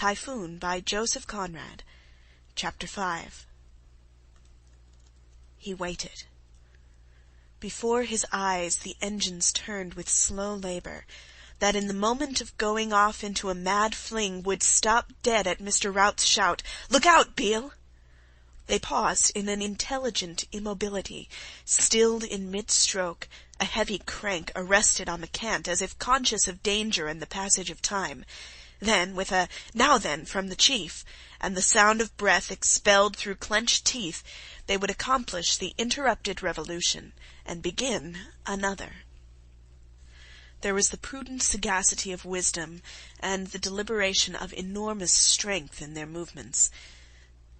Typhoon by Joseph Conrad. Chapter 5. He waited. Before his eyes the engines turned with slow labour, that in the moment of going off into a mad fling would stop dead at Mr. Rout's shout, "Look out, Beale!" They paused in an intelligent immobility, stilled in mid-stroke, a heavy crank arrested on the cant as if conscious of danger and the passage of time. Then, with a "Now then" from the chief, and the sound of breath expelled through clenched teeth, they would accomplish the interrupted revolution, and begin another. There was the prudent sagacity of wisdom, and the deliberation of enormous strength in their movements.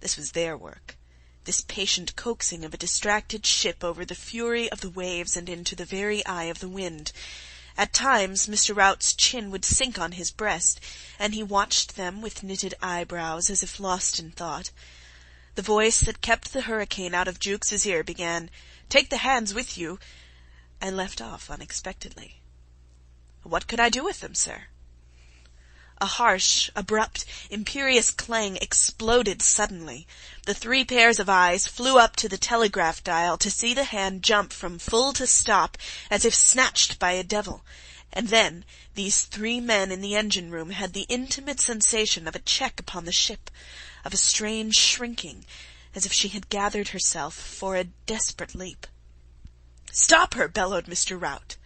This was their work, this patient coaxing of a distracted ship over the fury of the waves and into the very eye of the wind. At times Mr. Rout's chin would sink on his breast, and he watched them with knitted eyebrows, as if lost in thought. The voice that kept the hurricane out of Jukes's ear began, "Take the hands with you," and left off unexpectedly. "What could I do with them, sir?" A harsh, abrupt, imperious clang exploded suddenly. The 3 pairs of eyes flew up to the telegraph dial to see the hand jump from full to stop, as if snatched by a devil. And then these 3 men in the engine-room had the intimate sensation of a check upon the ship, of a strange shrinking, as if she had gathered herself for a desperate leap. "Stop her!" bellowed Mr. Rout.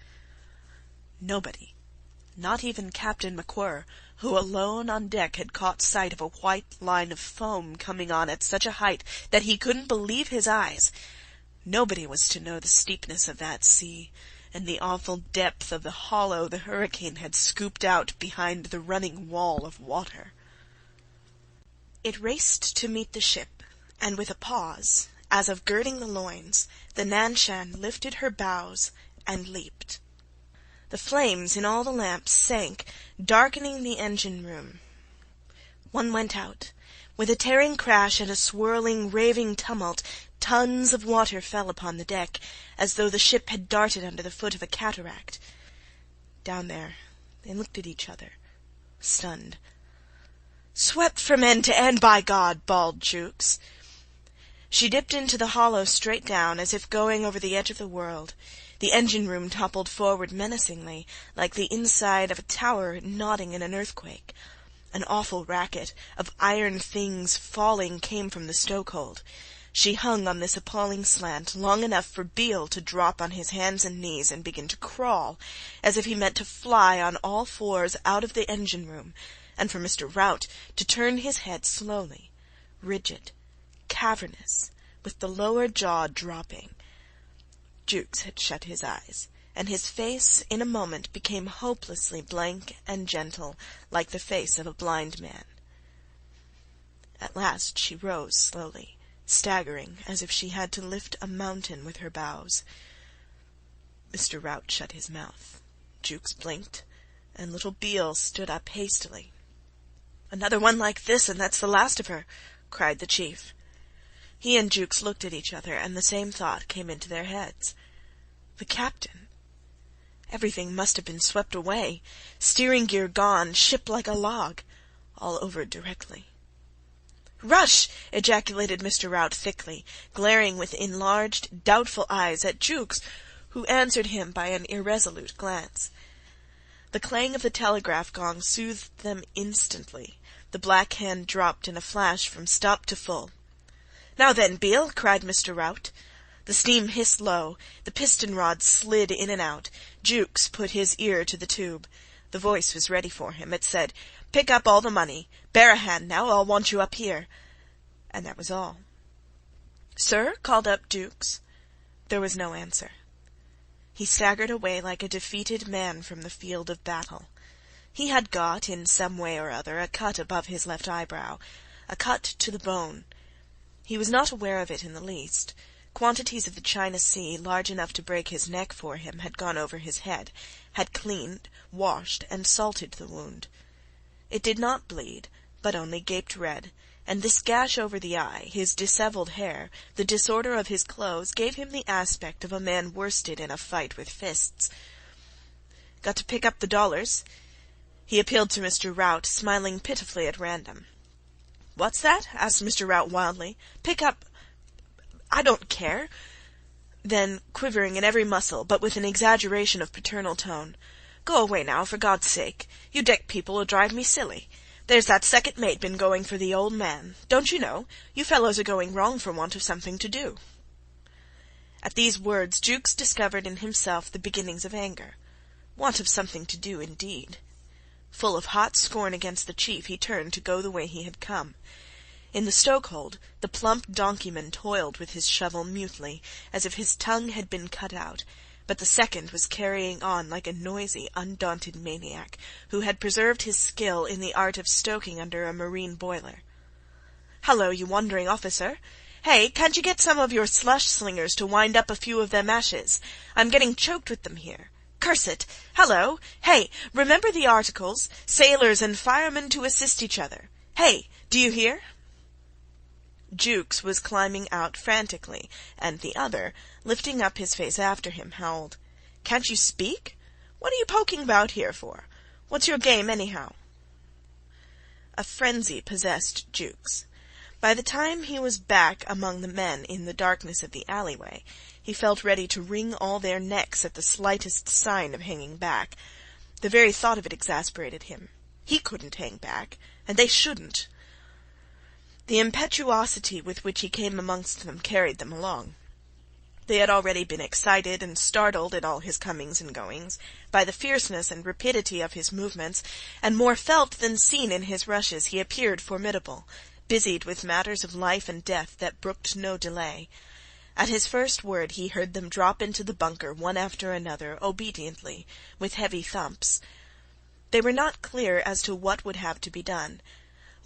Nobody, not even Captain MacWhirr, who alone on deck had caught sight of a white line of foam coming on at such a height that he couldn't believe his eyes, nobody was to know the steepness of that sea, and the awful depth of the hollow the hurricane had scooped out behind the running wall of water. It raced to meet the ship, and with a pause, as of girding the loins, the Nan-Shan lifted her bows and leaped. The flames in all the lamps sank, darkening the engine-room. One went out. With a tearing crash and a swirling, raving tumult, tons of water fell upon the deck, as though the ship had darted under the foot of a cataract. Down there they looked at each other, stunned. "Swept from end to end, by God!" bawled Jukes. She dipped into the hollow straight down, as if going over the edge of the world. The engine-room toppled forward menacingly, like the inside of a tower nodding in an earthquake. An awful racket of iron things falling came from the stokehold. She hung on this appalling slant long enough for Beale to drop on his hands and knees and begin to crawl, as if he meant to fly on all 4s out of the engine-room, and for Mr. Rout to turn his head slowly, rigid, cavernous, with the lower jaw dropping. Jukes had shut his eyes, and his face in a moment became hopelessly blank and gentle, like the face of a blind man. At last she rose slowly, staggering as if she had to lift a mountain with her bows. Mr. Rout shut his mouth. Jukes blinked, and little Beale stood up hastily. "Another one like this, and that's the last of her," cried the chief. He and Jukes looked at each other, and the same thought came into their heads. The captain! Everything must have been swept away, steering gear gone, ship like a log, all over directly. "Rush!" ejaculated Mr. Rout thickly, glaring with enlarged, doubtful eyes at Jukes, who answered him by an irresolute glance. The clang of the telegraph gong soothed them instantly. The black hand dropped in a flash from stop to full. "Now then, Beale!" cried Mr. Rout. The steam hissed low, the piston-rods slid in and out. Jukes put his ear to the tube. The voice was ready for him. It said, "Pick up all the money. Bear a hand now, I'll want you up here." And that was all. "Sir?" called up Jukes. There was no answer. He staggered away like a defeated man from the field of battle. He had got, in some way or other, a cut above his left eyebrow, a cut to the bone. He was not aware of it in the least. Quantities of the China Sea, large enough to break his neck for him, had gone over his head, had cleaned, washed, and salted the wound. It did not bleed, but only gaped red, and this gash over the eye, his dishevelled hair, the disorder of his clothes, gave him the aspect of a man worsted in a fight with fists. "Got to pick up the dollars?" He appealed to Mr. Rout, smiling pitifully at random. "What's that?" asked Mr. Rout wildly. "Pick up... I don't care." Then, quivering in every muscle, but with an exaggeration of paternal tone, "Go away now, for God's sake. You deck people'll drive me silly. There's that second mate been going for the old man. Don't you know? You fellows are going wrong for want of something to do." At these words Jukes discovered in himself the beginnings of anger. Want of something to do, indeed. Full of hot scorn against the chief, he turned to go the way he had come. In the stokehold the plump donkeyman toiled with his shovel mutely, as if his tongue had been cut out, but the second was carrying on like a noisy, undaunted maniac, who had preserved his skill in the art of stoking under a marine boiler. "Hallo, you wandering officer! Hey, can't you get some of your slush-slingers to wind up a few of them ashes? I'm getting choked with them here. Curse it! Hallo! Hey, remember the articles? Sailors and firemen to assist each other. Hey, do you hear?" Jukes was climbing out frantically, and the other, lifting up his face after him, howled, "Can't you speak? What are you poking about here for? What's your game, anyhow?" A frenzy possessed Jukes. By the time he was back among the men in the darkness of the alleyway, he felt ready to wring all their necks at the slightest sign of hanging back. The very thought of it exasperated him. He couldn't hang back, and they shouldn't. The impetuosity with which he came amongst them carried them along. They had already been excited and startled at all his comings and goings, by the fierceness and rapidity of his movements, and more felt than seen in his rushes he appeared formidable, busied with matters of life and death that brooked no delay. At his first word he heard them drop into the bunker one after another, obediently, with heavy thumps. They were not clear as to what would have to be done.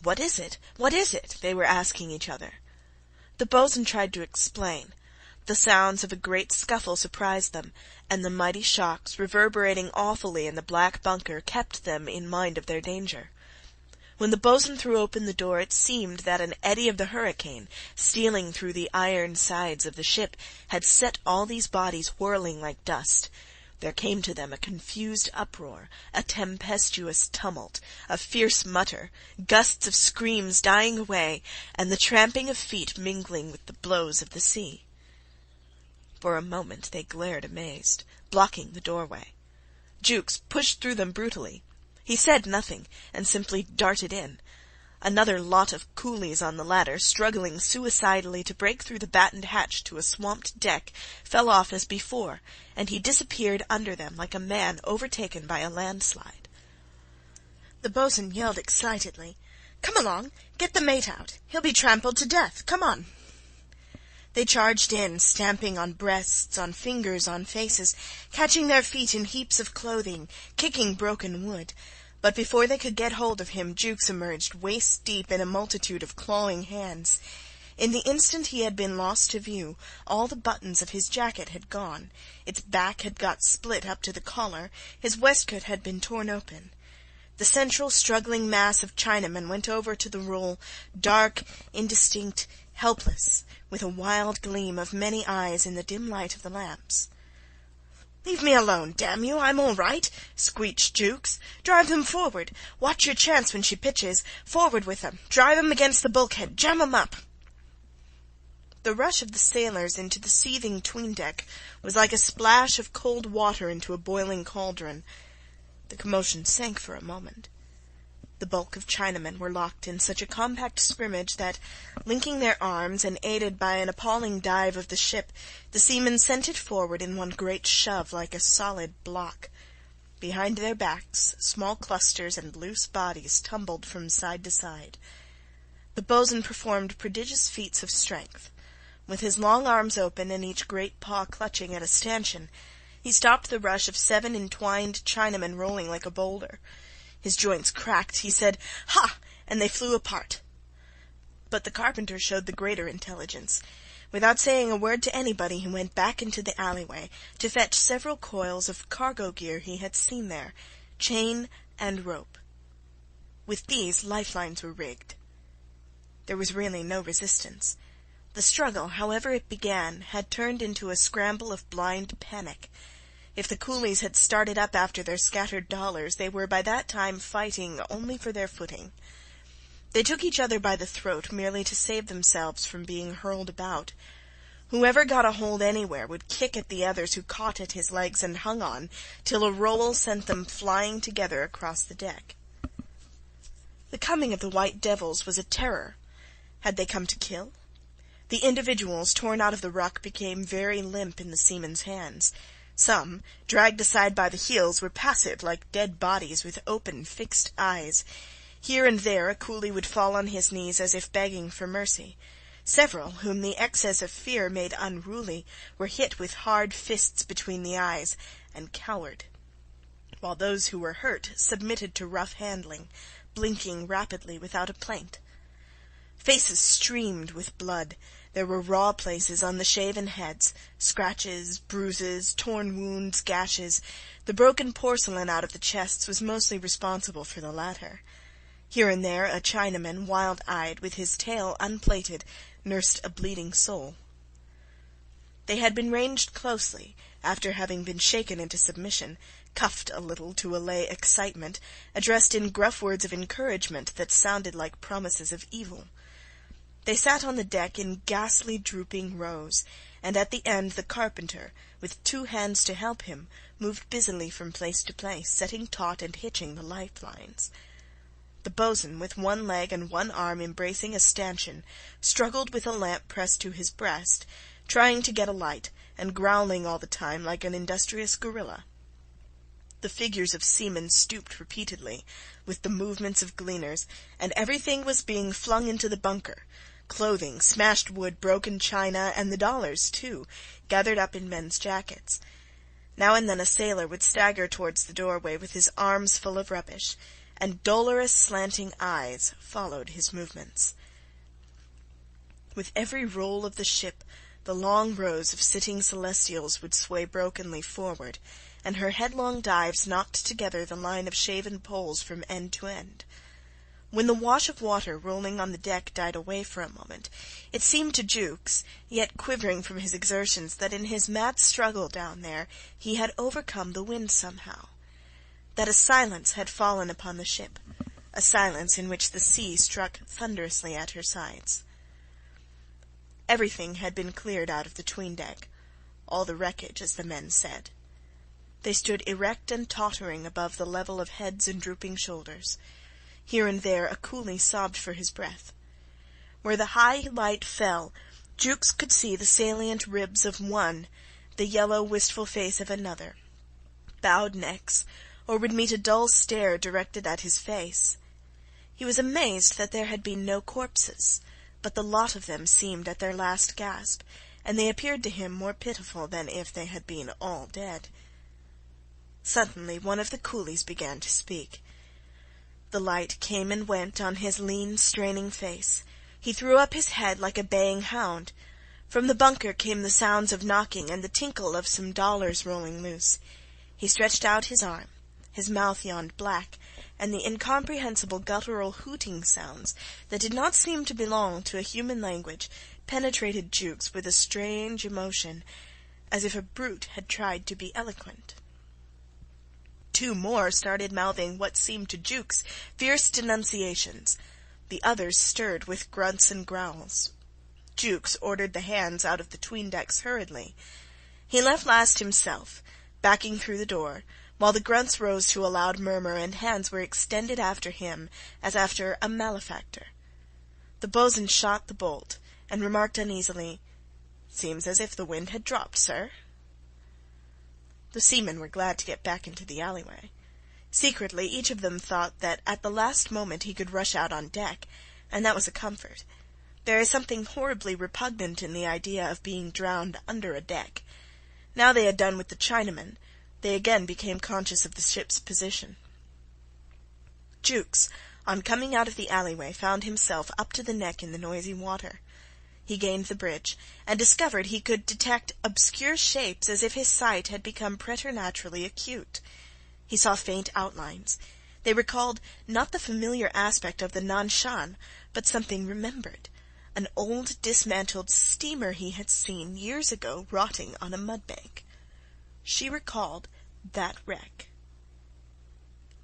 "What is it? What is it?" they were asking each other. The bo'sun tried to explain. The sounds of a great scuffle surprised them, and the mighty shocks, reverberating awfully in the black bunker, kept them in mind of their danger. When the bo'sun threw open the door, it seemed that an eddy of the hurricane, stealing through the iron sides of the ship, had set all these bodies whirling like dust. There came to them a confused uproar, a tempestuous tumult, a fierce mutter, gusts of screams dying away, and the tramping of feet mingling with the blows of the sea. For a moment they glared amazed, blocking the doorway. Jukes pushed through them brutally. He said nothing, and simply darted in. Another lot of coolies on the ladder, struggling suicidally to break through the battened hatch to a swamped deck, fell off as before, and he disappeared under them like a man overtaken by a landslide. The bo'sun yelled excitedly, "Come along! Get the mate out! He'll be trampled to death! Come on!" They charged in, stamping on breasts, on fingers, on faces, catching their feet in heaps of clothing, kicking broken wood. But before they could get hold of him, Jukes emerged waist-deep in a multitude of clawing hands. In the instant he had been lost to view, all the buttons of his jacket had gone, its back had got split up to the collar, his waistcoat had been torn open. The central struggling mass of Chinamen went over to the roll, dark, indistinct, helpless, with a wild gleam of many eyes in the dim light of the lamps. "Leave me alone, damn you! I'm all right," squeaked Jukes. "Drive them forward. Watch your chance when she pitches. Forward with them. Drive 'em against the bulkhead. Jam 'em up." The rush of the sailors into the seething 'tween-deck was like a splash of cold water into a boiling cauldron. The commotion sank for a moment. The bulk of Chinamen were locked in such a compact scrimmage that, linking their arms and aided by an appalling dive of the ship, the seamen sent it forward in one great shove like a solid block. Behind their backs small clusters and loose bodies tumbled from side to side. The bo'sun performed prodigious feats of strength. With his long arms open and each great paw clutching at a stanchion, he stopped the rush of 7 entwined Chinamen rolling like a boulder. His joints cracked. He said, "Ha!" and they flew apart. But the carpenter showed the greater intelligence. Without saying a word to anybody, he went back into the alleyway to fetch several coils of cargo gear he had seen there, chain and rope. With these lifelines were rigged. There was really no resistance. The struggle, however it began, had turned into a scramble of blind panic. If the coolies had started up after their scattered dollars, they were by that time fighting only for their footing. They took each other by the throat merely to save themselves from being hurled about. Whoever got a hold anywhere would kick at the others who caught at his legs and hung on, till a roll sent them flying together across the deck. The coming of the white devils was a terror. Had they come to kill? The individuals torn out of the ruck became very limp in the seamen's hands. Some, dragged aside by the heels, were passive like dead bodies with open, fixed eyes. Here and there a coolie would fall on his knees as if begging for mercy. Several, whom the excess of fear made unruly, were hit with hard fists between the eyes, and cowered, while those who were hurt submitted to rough handling, blinking rapidly without a plaint. Faces streamed with blood. There were raw places on the shaven heads, scratches, bruises, torn wounds, gashes. The broken porcelain out of the chests was mostly responsible for the latter. Here and there a Chinaman, wild-eyed, with his tail unplaited, nursed a bleeding soul. They had been ranged closely, after having been shaken into submission, cuffed a little to allay excitement, addressed in gruff words of encouragement that sounded like promises of evil. They sat on the deck in ghastly drooping rows, and at the end the carpenter, with 2 hands to help him, moved busily from place to place, setting taut and hitching the lifelines. The bo'sun, with 1 leg and 1 arm embracing a stanchion, struggled with a lamp pressed to his breast, trying to get a light, and growling all the time like an industrious gorilla. The figures of seamen stooped repeatedly, with the movements of gleaners, and everything was being flung into the bunker, clothing, smashed wood, broken china, and the dollars, too, gathered up in men's jackets. Now and then a sailor would stagger towards the doorway with his arms full of rubbish, and dolorous slanting eyes followed his movements. With every roll of the ship, the long rows of sitting celestials would sway brokenly forward, and her headlong dives knocked together the line of shaven poles from end to end. When the wash of water rolling on the deck died away for a moment, it seemed to Jukes, yet quivering from his exertions, that in his mad struggle down there he had overcome the wind somehow, that a silence had fallen upon the ship, a silence in which the sea struck thunderously at her sides. Everything had been cleared out of the 'tween-deck, all the wreckage, as the men said. They stood erect and tottering above the level of heads and drooping shoulders. Here and there a coolie sobbed for his breath. Where the high light fell, Jukes could see the salient ribs of one, the yellow, wistful face of another, bowed necks, or would meet a dull stare directed at his face. He was amazed that there had been no corpses, but the lot of them seemed at their last gasp, and they appeared to him more pitiful than if they had been all dead. Suddenly one of the coolies began to speak. The light came and went on his lean, straining face. He threw up his head like a baying hound. From the bunker came the sounds of knocking and the tinkle of some dollars rolling loose. He stretched out his arm. His mouth yawned black, and the incomprehensible guttural hooting sounds, that did not seem to belong to a human language, penetrated Jukes with a strange emotion, as if a brute had tried to be eloquent. 2 more started mouthing what seemed to Jukes fierce denunciations. The others stirred with grunts and growls. Jukes ordered the hands out of the 'tween-decks hurriedly. He left last himself, backing through the door, while the grunts rose to a loud murmur and hands were extended after him as after a malefactor. The bo'sun shot the bolt, and remarked uneasily, "Seems as if the wind had dropped, sir." The seamen were glad to get back into the alleyway. Secretly each of them thought that at the last moment he could rush out on deck, and that was a comfort. There is something horribly repugnant in the idea of being drowned under a deck. Now they had done with the Chinaman, they again became conscious of the ship's position. Jukes, on coming out of the alleyway, found himself up to the neck in the noisy water. He gained the bridge, and discovered he could detect obscure shapes as if his sight had become preternaturally acute. He saw faint outlines. They recalled not the familiar aspect of the Nan-Shan, but something remembered, an old dismantled steamer he had seen years ago rotting on a mudbank. She recalled that wreck.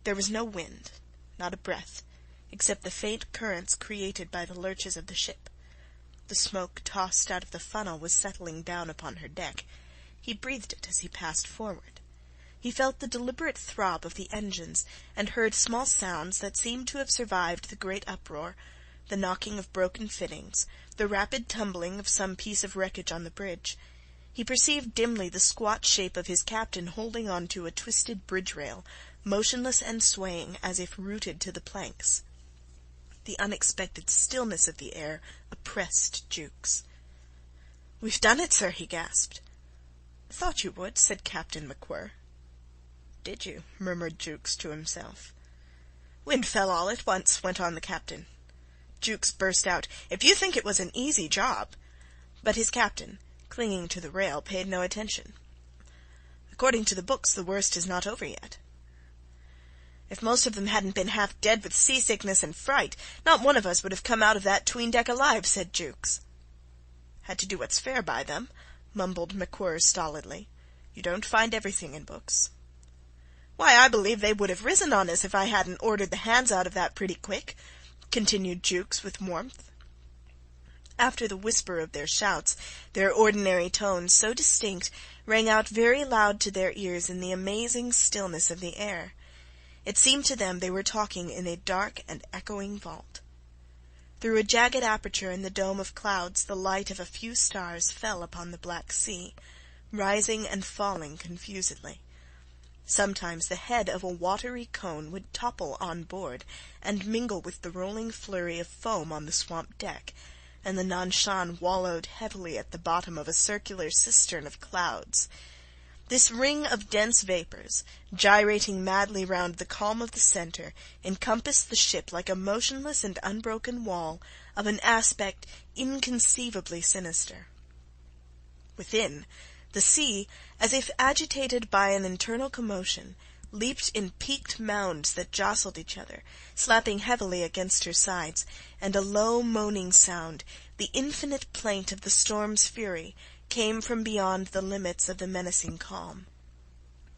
There was no wind, not a breath, except the faint currents created by the lurches of the ship. The smoke tossed out of the funnel was settling down upon her deck. He breathed it as he passed forward. He felt the deliberate throb of the engines, and heard small sounds that seemed to have survived the great uproar, the knocking of broken fittings, the rapid tumbling of some piece of wreckage on the bridge. He perceived dimly the squat shape of his captain holding on to a twisted bridge-rail, motionless and swaying as if rooted to the planks. The unexpected stillness of the air oppressed Jukes. "We've done it, sir," he gasped. "Thought you would," said Captain MacWhirr. "Did you?" murmured Jukes to himself. "Wind fell all at once," went on the captain. Jukes burst out, "If you think it was an easy job—" But his captain, clinging to the rail, paid no attention. "According to the books, the worst is not over yet." "If most of them hadn't been half dead with seasickness and fright, not one of us would have come out of that 'tween-deck alive," said Jukes. "Had to do what's fair by them," mumbled MacWhirr stolidly. "You don't find everything in books." "Why, I believe they would have risen on us if I hadn't ordered the hands out of that pretty quick," continued Jukes with warmth. After the whisper of their shouts, their ordinary tones, so distinct, rang out very loud to their ears in the amazing stillness of the air. It seemed to them they were talking in a dark and echoing vault. Through a jagged aperture in the dome of clouds the light of a few stars fell upon the black sea, rising and falling confusedly. Sometimes the head of a watery cone would topple on board and mingle with the rolling flurry of foam on the swamp deck, and the Nan-Shan wallowed heavily at the bottom of a circular cistern of clouds. This ring of dense vapours, gyrating madly round the calm of the centre, encompassed the ship like a motionless and unbroken wall of an aspect inconceivably sinister. Within, the sea, as if agitated by an internal commotion, leaped in peaked mounds that jostled each other, slapping heavily against her sides, and a low moaning sound, the infinite plaint of the storm's fury, came from beyond the limits of the menacing calm.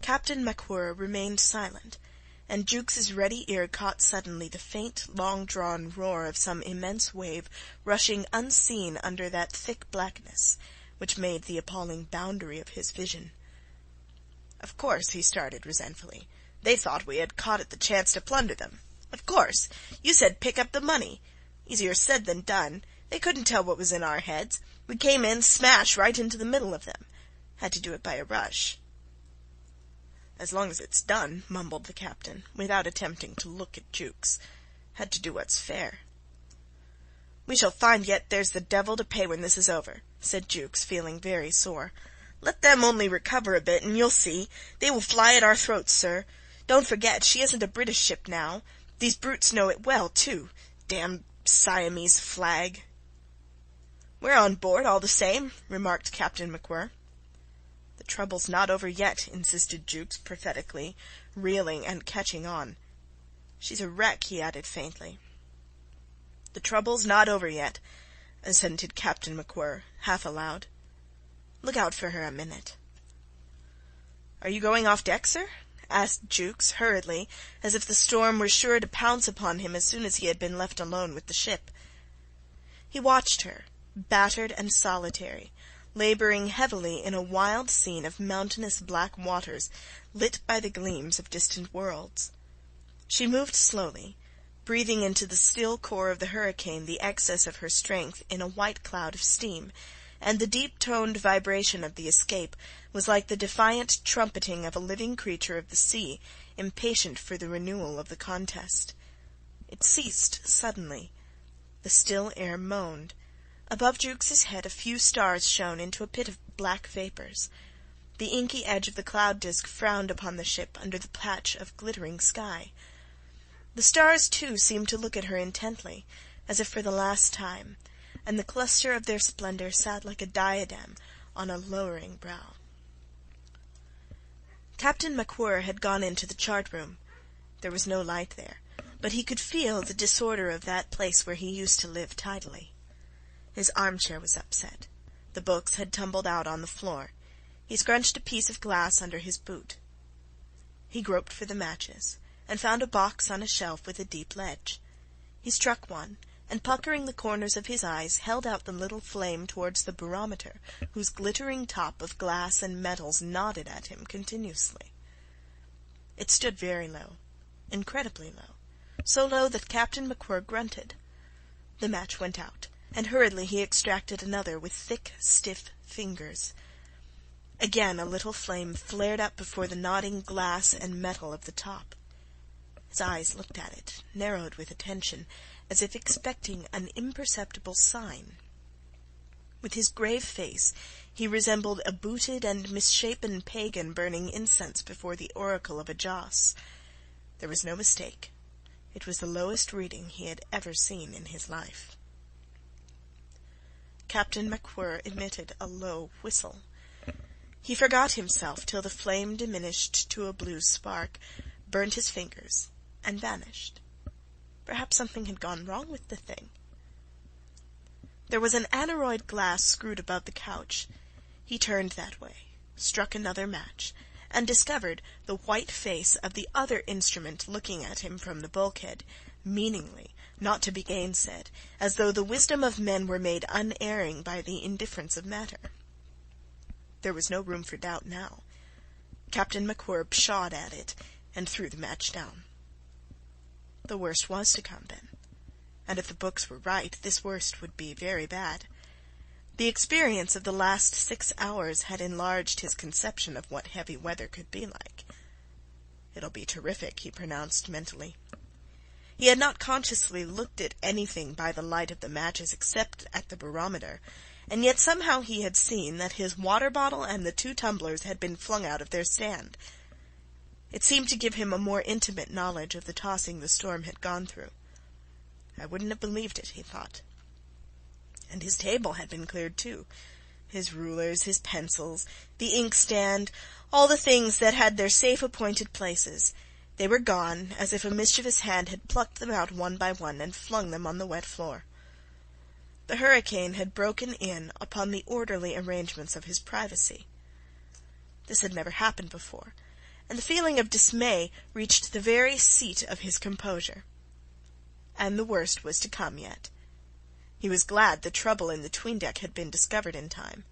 Captain MacWhirr remained silent, and Jukes's ready ear caught suddenly the faint, long-drawn roar of some immense wave rushing unseen under that thick blackness, which made the appalling boundary of his vision. "Of course," he started resentfully, "they thought we had caught at the chance to plunder them. Of course! You said pick up the money. Easier said than done. They couldn't tell what was in our heads. We came in smash right into the middle of them. Had to do it by a rush." "As long as it's done," mumbled the captain, without attempting to look at Jukes. "Had to do what's fair." "We shall find yet there's the devil to pay when this is over," said Jukes, feeling very sore. "Let them only recover a bit, and you'll see. They will fly at our throats, sir. Don't forget, she isn't a British ship now. These brutes know it well, too. Damned Siamese flag." "We're on board, all the same," remarked Captain MacWhirr. "The trouble's not over yet," insisted Jukes prophetically, reeling and catching on. "She's a wreck," he added faintly. "The trouble's not over yet," assented Captain MacWhirr, half aloud. "Look out for her a minute." "Are you going off deck, sir?" asked Jukes hurriedly, as if the storm were sure to pounce upon him as soon as he had been left alone with the ship. He watched her, battered and solitary, labouring heavily in a wild scene of mountainous black waters lit by the gleams of distant worlds. She moved slowly, breathing into the still core of the hurricane the excess of her strength in a white cloud of steam, and the deep-toned vibration of the escape was like the defiant trumpeting of a living creature of the sea, impatient for the renewal of the contest. It ceased suddenly. The still air moaned. Above Jukes's head a few stars shone into a pit of black vapours. The inky edge of the cloud-disk frowned upon the ship under the patch of glittering sky. The stars, too, seemed to look at her intently, as if for the last time, and the cluster of their splendour sat like a diadem on a lowering brow. Captain MacWhirr had gone into the chart-room. There was no light there, but he could feel the disorder of that place where he used to live tidily. His armchair was upset. The books had tumbled out on the floor. He scrunched a piece of glass under his boot. He groped for the matches, and found a box on a shelf with a deep ledge. He struck one, and puckering the corners of his eyes, held out the little flame towards the barometer, whose glittering top of glass and metals nodded at him continuously. It stood very low, incredibly low, so low that Captain MacWhirr grunted. The match went out, and hurriedly he extracted another with thick, stiff fingers. Again a little flame flared up before the nodding glass and metal of the top. His eyes looked at it, narrowed with attention, as if expecting an imperceptible sign. With his grave face he resembled a booted and misshapen pagan burning incense before the oracle of a joss. There was no mistake. It was the lowest reading he had ever seen in his life. Captain MacWhirr emitted a low whistle. He forgot himself till the flame diminished to a blue spark, burnt his fingers, and vanished. Perhaps something had gone wrong with the thing. There was an aneroid glass screwed above the couch. He turned that way, struck another match, and discovered the white face of the other instrument looking at him from the bulkhead, meaningly, not to be gainsaid, as though the wisdom of men were made unerring by the indifference of matter. There was no room for doubt now. Captain MacWhirr pshawed at it, and threw the match down. The worst was to come, then, and if the books were right, this worst would be very bad. The experience of the last 6 hours had enlarged his conception of what heavy weather could be like. "It'll be terrific," he pronounced mentally. He had not consciously looked at anything by the light of the matches except at the barometer, and yet somehow he had seen that his water-bottle and the 2 tumblers had been flung out of their stand. It seemed to give him a more intimate knowledge of the tossing the storm had gone through. I wouldn't have believed it, he thought. And his table had been cleared too. His rulers, his pencils, the inkstand, all the things that had their safe appointed places. They were gone, as if a mischievous hand had plucked them out one by one and flung them on the wet floor. The hurricane had broken in upon the orderly arrangements of his privacy. This had never happened before, and the feeling of dismay reached the very seat of his composure. And the worst was to come yet. He was glad the trouble in the 'tween-deck had been discovered in time.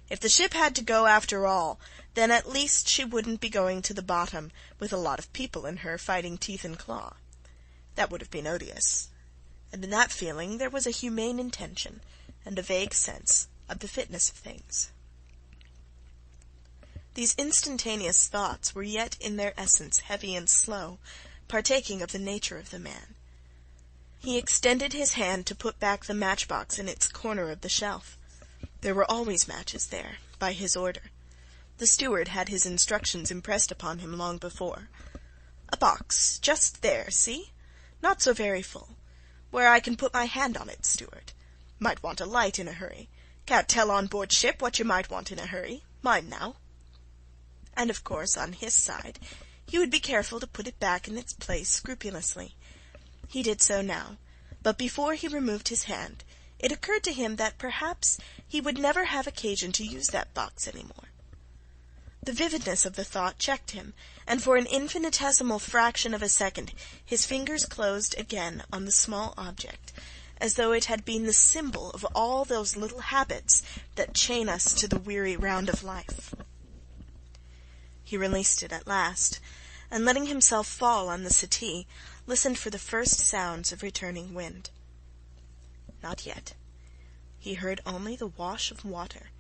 If the ship had to go after all, then at least she wouldn't be going to the bottom with a lot of people in her fighting teeth and claw. That would have been odious, and in that feeling there was a humane intention and a vague sense of the fitness of things. These instantaneous thoughts were yet in their essence heavy and slow, partaking of the nature of the man. He extended his hand to put back the matchbox in its corner of the shelf. There were always matches there, by his order. The steward had his instructions impressed upon him long before. "A box, just there, see? Not so very full. Where I can put my hand on it, steward. Might want a light in a hurry. Can't tell on board ship what you might want in a hurry. Mind now." And of course, on his side, he would be careful to put it back in its place scrupulously. He did so now, but before he removed his hand, it occurred to him that perhaps he would never have occasion to use that box any more. The vividness of the thought checked him, and for an infinitesimal fraction of a second his fingers closed again on the small object, as though it had been the symbol of all those little habits that chain us to the weary round of life. He released it at last, and letting himself fall on the settee, listened for the first sounds of returning wind. Not yet. He heard only the wash of water,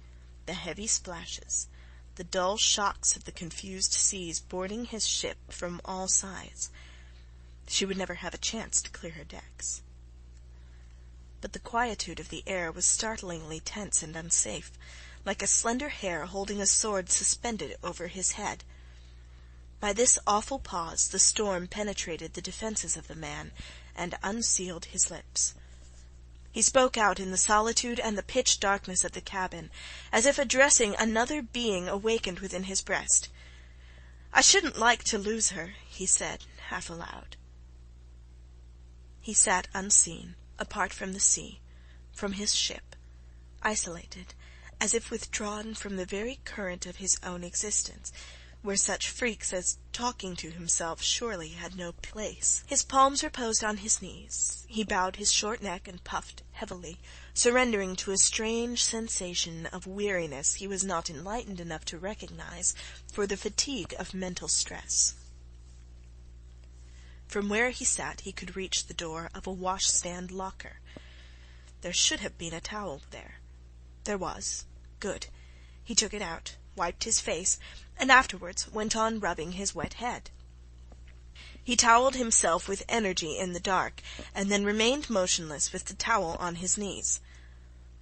the heavy splashes, the dull shocks of the confused seas boarding his ship from all sides. She would never have a chance to clear her decks. But the quietude of the air was startlingly tense and unsafe, like a slender hair holding a sword suspended over his head. By this awful pause the storm penetrated the defences of the man, and unsealed his lips. He spoke out in the solitude and the pitch darkness of the cabin, as if addressing another being awakened within his breast. "I shouldn't like to lose her," he said, half aloud. He sat unseen, apart from the sea, from his ship, isolated, as if withdrawn from the very current of his own existence, where such freaks as talking to himself surely had no place. His palms reposed on his knees. He bowed his short neck and puffed heavily, surrendering to a strange sensation of weariness he was not enlightened enough to recognize for the fatigue of mental stress. From where he sat he could reach the door of a washstand locker. There should have been a towel there. There was. Good. He took it out, wiped his face, and afterwards went on rubbing his wet head. He towelled himself with energy in the dark, and then remained motionless with the towel on his knees.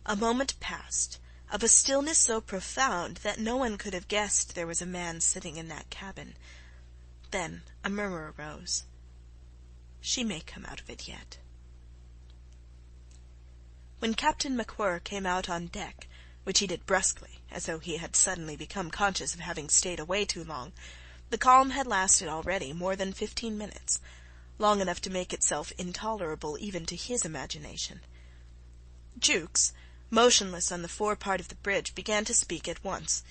A moment passed, of a stillness so profound that no one could have guessed there was a man sitting in that cabin. Then a murmur arose. She may come out of it yet. When Captain MacWhirr came out on deck, which he did brusquely, as though he had suddenly become conscious of having stayed away too long, the calm had lasted already more than 15 minutes, long enough to make itself intolerable even to his imagination. Jukes, motionless on the forepart of the bridge, began to speak at once.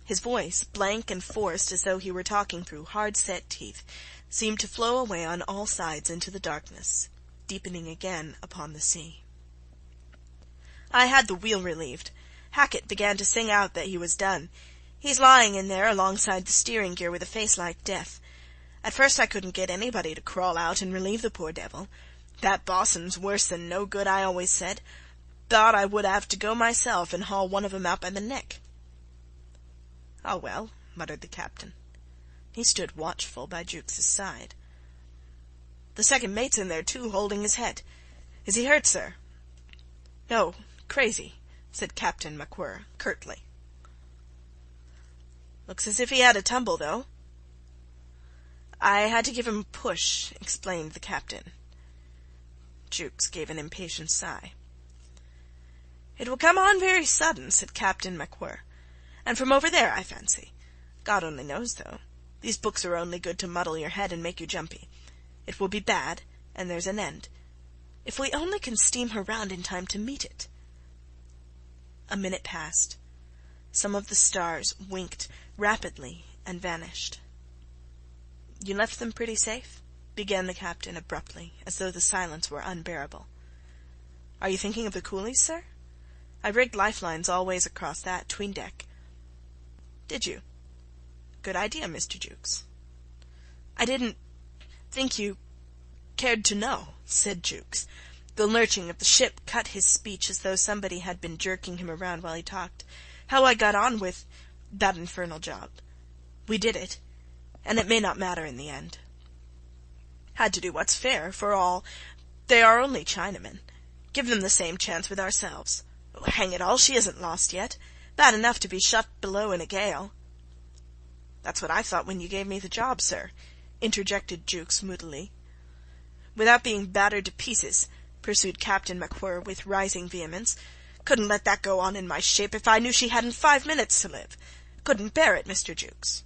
His voice, blank and forced as though he were talking through hard-set teeth, seemed to flow away on all sides into the darkness, deepening again upon the sea. I had the wheel relieved. Hackett began to sing out that he was done. He's lying in there alongside the steering gear with a face like death. At first I couldn't get anybody to crawl out and relieve the poor devil. That bo'sun's worse than no good, I always said. Thought I would have to go myself and haul one of 'em out by the neck. "Ah, well," muttered the captain. He stood watchful by Jukes's side. "The second mate's in there, too, holding his head. Is he hurt, sir?" "No, crazy," said Captain MacWhirr, curtly. "Looks as if he had a tumble, though." "I had to give him a push," explained the captain. Jukes gave an impatient sigh. "It will come on very sudden," said Captain MacWhirr. "And from over there, I fancy. God only knows, though. These books are only good to muddle your head and make you jumpy. It will be bad, and there's an end. If we only can steam her round in time to meet it." A minute passed. Some of the stars winked rapidly and vanished. "You left them pretty safe?" began the captain abruptly, as though the silence were unbearable. "Are you thinking of the coolies, sir? I rigged lifelines all ways across that 'tween deck." "Did you? Good idea, Mr. Jukes." "I didn't think you cared to know," said Jukes. The lurching of the ship cut his speech as though somebody had been jerking him around while he talked. "How I got on with that infernal job. We did it, and it may not matter in the end. Had to do what's fair, for all they are only Chinamen. Give them the same chance with ourselves. Oh, hang it all, she isn't lost yet. Bad enough to be shut below in a gale." "That's what I thought when you gave me the job, sir," interjected Jukes moodily. "Without being battered to pieces," pursued Captain MacWhirr with rising vehemence. "Couldn't let that go on in my ship if I knew she hadn't 5 minutes to live. Couldn't bear it, Mr. Jukes."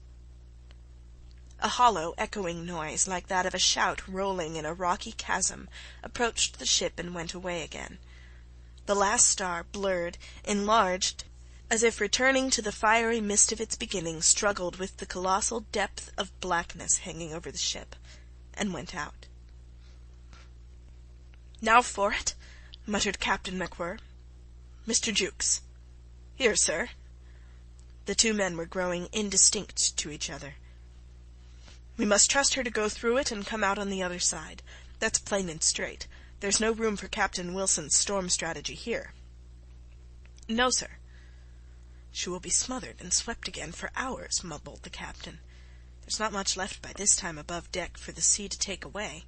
A hollow, echoing noise, like that of a shout rolling in a rocky chasm, approached the ship and went away again. The last star, blurred, enlarged, as if returning to the fiery mist of its beginning, struggled with the colossal depth of blackness hanging over the ship, and went out. "Now for it," muttered Captain MacWhirr. "Mr. Jukes." "Here, sir." The two men were growing indistinct to each other. "We must trust her to go through it and come out on the other side. That's plain and straight. There's no room for Captain Wilson's storm strategy here." "No, sir." "She will be smothered and swept again for hours," mumbled the captain. "There's not much left by this time above deck for the sea to take away,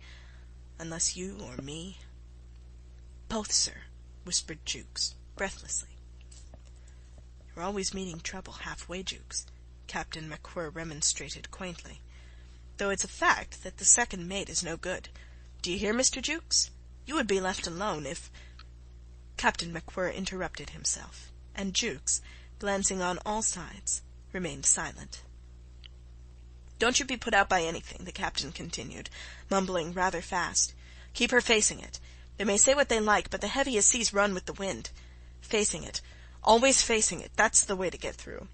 unless you or me—" "Both, sir," whispered Jukes, breathlessly. "You're always meeting trouble halfway, Jukes," Captain MacWhirr remonstrated quaintly. "Though it's a fact that the second mate is no good. Do you hear, Mr. Jukes? You would be left alone if—" Captain MacWhirr interrupted himself, and Jukes, glancing on all sides, remained silent. "Don't you be put out by anything," the captain continued, mumbling rather fast. "Keep her facing it. They may say what they like, but the heaviest seas run with the wind. Facing it, Always facing it, that's the way to get through.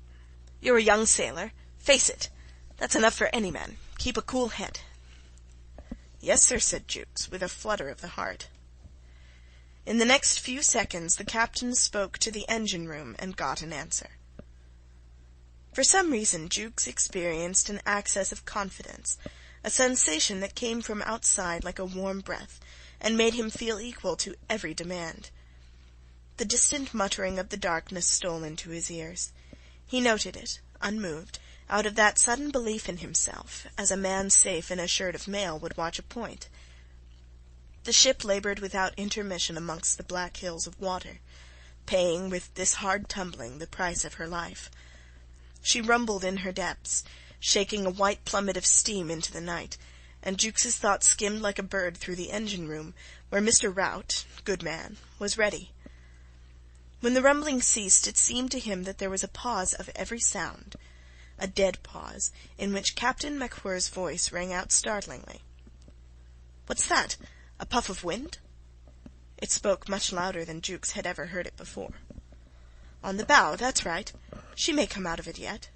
You're a young sailor. Face it. That's enough for any man. Keep a cool head." "Yes, sir," said Jukes, with a flutter of the heart. In the next few seconds the captain spoke to the engine-room and got an answer. For some reason Jukes experienced an access of confidence, a sensation that came from outside like a warm breath, and made him feel equal to every demand. The distant muttering of the darkness stole into his ears. He noted it, unmoved, out of that sudden belief in himself, as a man safe in a shirt of mail would watch a point. The ship laboured without intermission amongst the black hills of water, paying with this hard tumbling the price of her life. She rumbled in her depths, shaking a white plummet of steam into the night, and Jukes's thoughts skimmed like a bird through the engine-room, where Mr. Rout, good man, was ready. When the rumbling ceased, it seemed to him that there was a pause of every sound, a dead pause, in which Captain MacWhirr's voice rang out startlingly. "What's that? A puff of wind?" It spoke much louder than Jukes had ever heard it before. "On the bow, that's right. She may come out of it yet."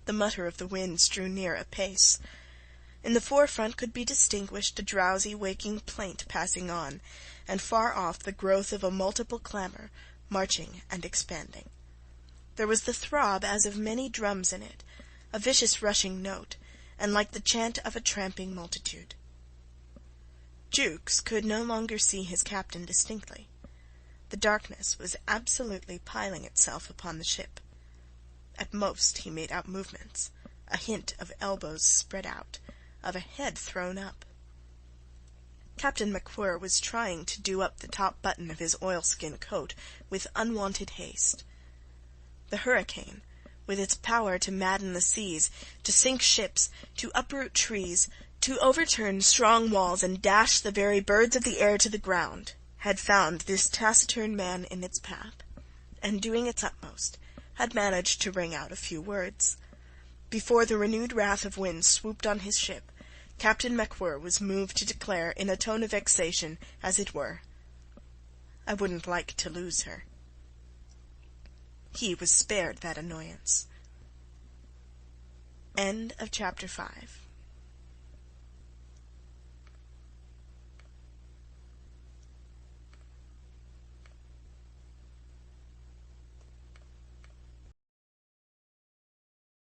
The mutter of the winds drew near apace. In the forefront could be distinguished a drowsy waking plaint passing on, and far off the growth of a multiple clamour, marching and expanding. There was the throb as of many drums in it, a vicious rushing note, and like the chant of a tramping multitude. Jukes could no longer see his captain distinctly. The darkness was absolutely piling itself upon the ship. At most he made out movements, a hint of elbows spread out, of a head thrown up. Captain MacWhirr was trying to do up the top button of his oilskin coat with unwonted haste. The hurricane, with its power to madden the seas, to sink ships, to uproot trees, to overturn strong walls and dash the very birds of the air to the ground, had found this taciturn man in its path, and, doing its utmost, had managed to wring out a few words. Before the renewed wrath of wind swooped on his ship, Captain MacWhirr was moved to declare in a tone of vexation, as it were, "I wouldn't like to lose her." He was spared that annoyance. End of chapter 5.